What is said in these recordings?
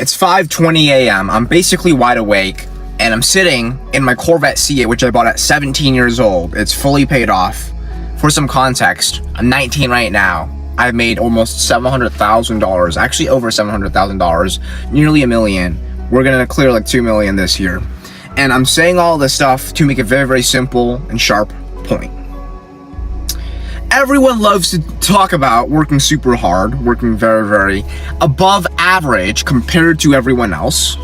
It's 5:20 a.m. I'm basically wide awake, and I'm sitting in my Corvette C8, which I bought at 17 years old. It's fully paid off. For some context, I'm 19 right now. I've made almost $700,000, actually over $700,000, nearly $1 million. We're gonna clear like $2 million this year. And I'm saying all this stuff to make a very, very simple and sharp point. Everyone loves to talk about working super hard, working very, very above average compared to everyone else.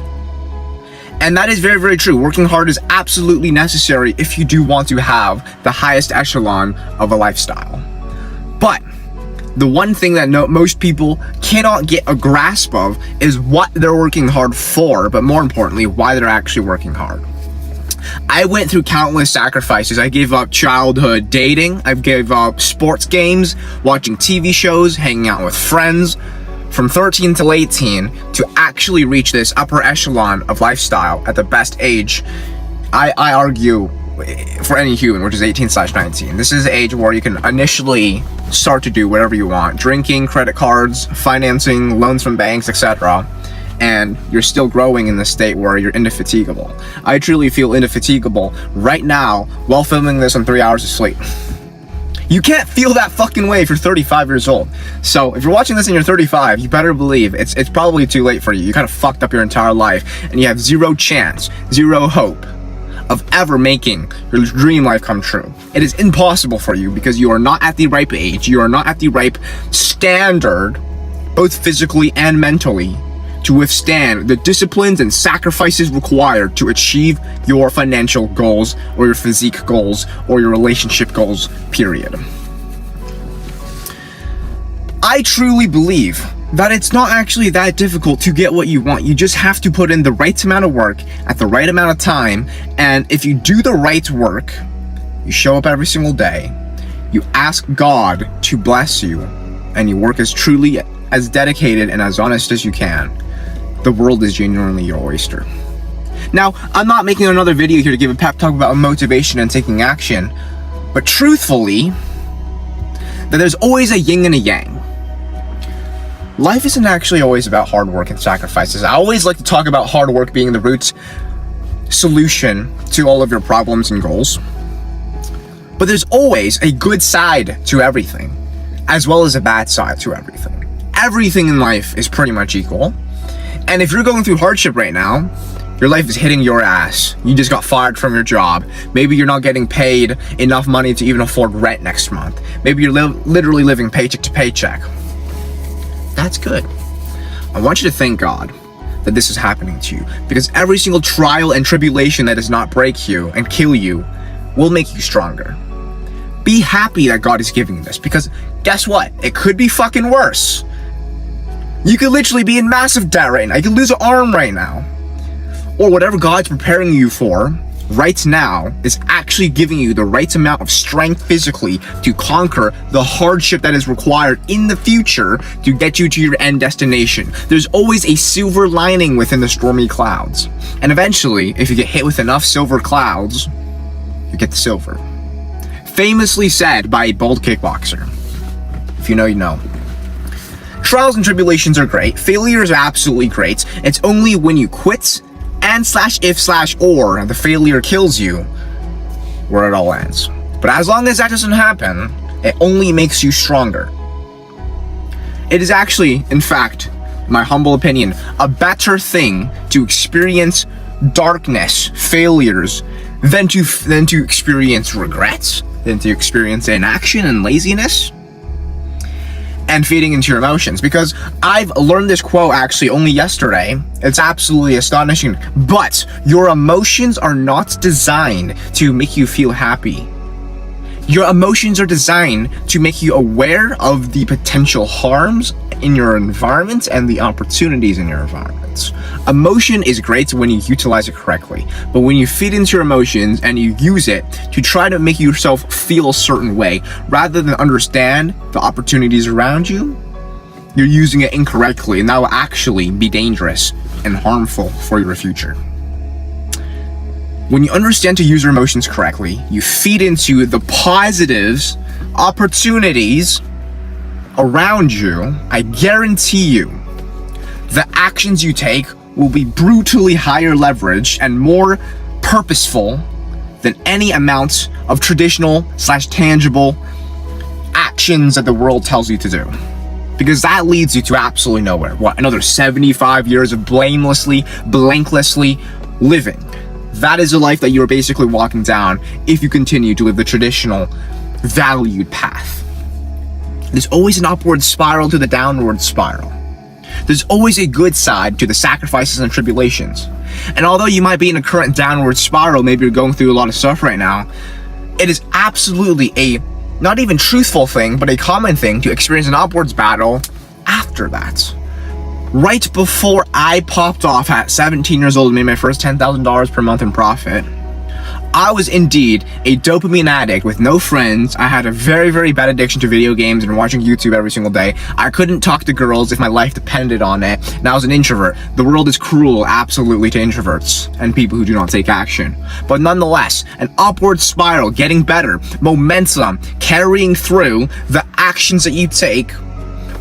And that is very, very true. Working hard is absolutely necessary if you do want to have the highest echelon of a lifestyle. But the one thing that most people cannot get a grasp of is what they're working hard for, but more importantly, why they're actually working hard. I went through countless sacrifices. I gave up childhood dating. I gave up sports games, watching TV shows, hanging out with friends, from 13 till 18 to actually reach this upper echelon of lifestyle at the best age, I argue, for any human, which is 18/19. This is the age where you can initially start to do whatever you want. Drinking, credit cards, financing, loans from banks, etc. And you're still growing in the state where you're indefatigable. I truly feel indefatigable right now while filming this on 3 hours of sleep. You can't feel that fucking way if you're 35 years old. So if you're watching this and you're 35, you better believe it's probably too late for you. You kind of fucked up your entire life and you have zero chance, zero hope of ever making your dream life come true. It is impossible for you because you are not at the ripe age, you are not at the ripe standard, both physically and mentally, to withstand the disciplines and sacrifices required to achieve your financial goals or your physique goals or your relationship goals, period. I truly believe that it's not actually that difficult to get what you want. You just have to put in the right amount of work at the right amount of time, and if you do the right work, you show up every single day, you ask God to bless you, and you work as truly as dedicated and as honest as you can, the world is genuinely your oyster. Now, I'm not making another video here to give a pep talk about motivation and taking action, but truthfully, that there's always a yin and a yang. Life isn't actually always about hard work and sacrifices. I always like to talk about hard work being the root solution to all of your problems and goals. But there's always a good side to everything, as well as a bad side to everything. Everything in life is pretty much equal. And if you're going through hardship right now, your life is hitting your ass. You just got fired from your job. Maybe you're not getting paid enough money to even afford rent next month. Maybe you're literally living paycheck to paycheck. That's good. I want you to thank God that this is happening to you, because every single trial and tribulation that does not break you and kill you will make you stronger. Be happy that God is giving you this, because guess what? It could be fucking worse. You could literally be in massive debt right now. You could lose an arm right now. Or whatever God's preparing you for right now is actually giving you the right amount of strength physically to conquer the hardship that is required in the future to get you to your end destination. There's always a silver lining within the stormy clouds. And eventually, if you get hit with enough silver clouds, you get the silver. Famously said by a bald kickboxer. If you know, you know. Trials and tribulations are great. Failure is absolutely great. It's only when you quit and /if/or the failure kills you where it all ends. But as long as that doesn't happen, it only makes you stronger. It is actually, in fact, my humble opinion, a better thing to experience darkness, failures, than to experience regrets, than to experience inaction and laziness, and feeding into your emotions. Because I've learned this quote actually only yesterday. It's absolutely astonishing. But your emotions are not designed to make you feel happy. Your emotions are designed to make you aware of the potential harms in your environment and the opportunities in your environments. Emotion is great when you utilize it correctly, but when you feed into your emotions and you use it to try to make yourself feel a certain way rather than understand the opportunities around you, you're using it incorrectly, and that will actually be dangerous and harmful for your future. When you understand to use your emotions correctly, you feed into the positives, opportunities around you, I guarantee you, the actions you take will be brutally higher leverage and more purposeful than any amount of traditional/tangible actions that the world tells you to do. Because that leads you to absolutely nowhere. What, another 75 years of blanklessly living? That is a life that you're basically walking down if you continue to live the traditional, valued path. There's always an upward spiral to the downward spiral. There's always a good side to the sacrifices and tribulations. And although you might be in a current downward spiral, maybe you're going through a lot of stuff right now, it is absolutely a not even truthful thing, but a common thing to experience an upwards battle after that. Right before I popped off at 17 years old and made my first $10,000 per month in profit, I was indeed a dopamine addict with no friends. I had a very, very bad addiction to video games and watching YouTube every single day. I couldn't talk to girls if my life depended on it, and I was an introvert. The world is cruel, absolutely, to introverts and people who do not take action. But nonetheless, an upward spiral, getting better, momentum, carrying through the actions that you take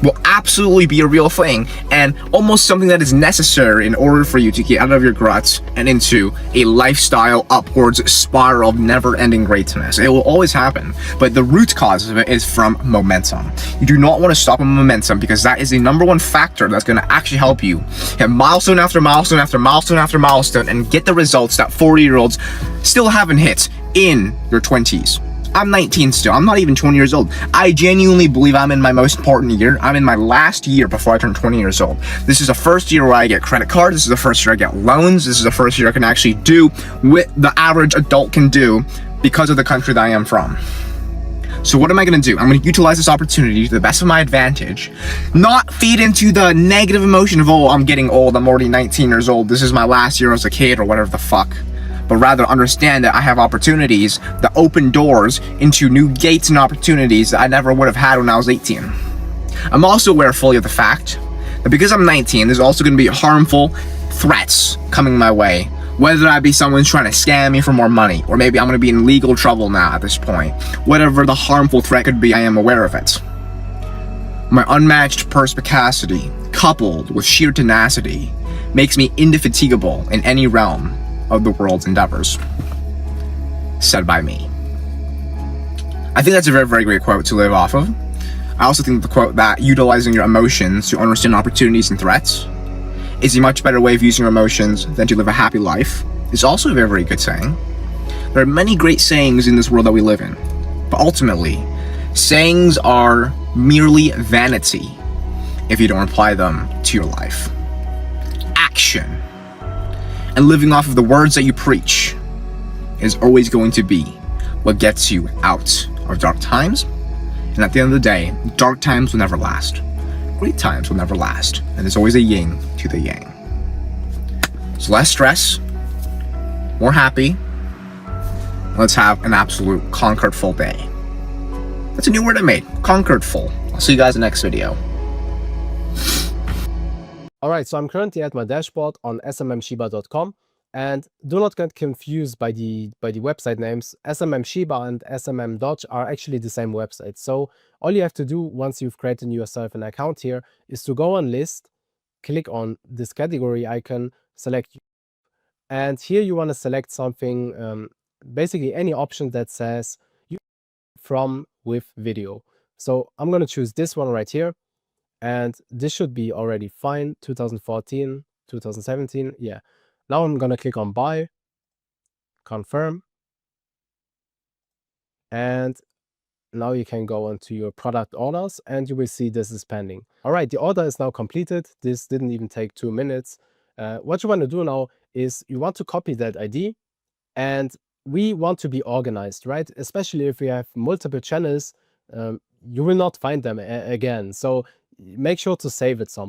will absolutely be a real thing, and almost something that is necessary in order for you to get out of your ruts and into a lifestyle upwards spiral of never-ending greatness. It will always happen, but the root cause of it is from momentum. You do not want to stop at momentum, because that is the number one factor that's going to actually help you hit milestone after milestone after milestone after milestone and get the results that 40-year-olds still haven't hit in your 20s. I'm 19 still. I'm not even 20 years old. I genuinely believe I'm in my most important year. I'm in my last year before I turn 20 years old. This is the first year where I get credit cards. This is the first year I get loans. This is the first year I can actually do what the average adult can do because of the country that I am from. So what am I going to do? I'm going to utilize this opportunity to the best of my advantage, not feed into the negative emotion of, oh, I'm getting old. I'm already 19 years old. This is my last year as a kid or whatever the fuck. But rather understand that I have opportunities that open doors into new gates and opportunities that I never would have had when I was 18. I'm also aware fully of the fact that because I'm 19, there's also going to be harmful threats coming my way. Whether that be someone's trying to scam me for more money, or maybe I'm going to be in legal trouble now at this point. Whatever the harmful threat could be, I am aware of it. My unmatched perspicacity, coupled with sheer tenacity, makes me indefatigable in any realm of the world's endeavors. Said by me. I think that's a very, very great quote to live off of. I also think the quote that utilizing your emotions to understand opportunities and threats is a much better way of using your emotions than to live a happy life is also a very, very good saying. There are many great sayings in this world that we live in, but ultimately, sayings are merely vanity if you don't apply them to your life. Action and living off of the words that you preach is always going to be what gets you out of dark times. And at the end of the day, dark times will never last. Great times will never last. And there's always a yin to the yang. So less stress, more happy. Let's have an absolute conquered full day. That's a new word I made, conquered full. I'll see you guys in the next video. Alright, so I'm currently at my dashboard on smmshiba.com, and do not get confused by the website names. SMMShiba and SMMDodge are actually the same website. So all you have to do once you've created yourself an account here is to go on list, click on this category icon, select, and here you want to select something, basically any option that says from with video. So I'm going to choose this one right here. And this should be already fine. 2014, 2017. Yeah. Now I'm going to click on buy, confirm. And now you can go onto your product orders and you will see this is pending. All right. The order is now completed. This didn't even take 2 minutes. What you want to do now is you want to copy that ID, and we want to be organized, right? Especially if we have multiple channels, you will not find them again. So make sure to save it somewhere.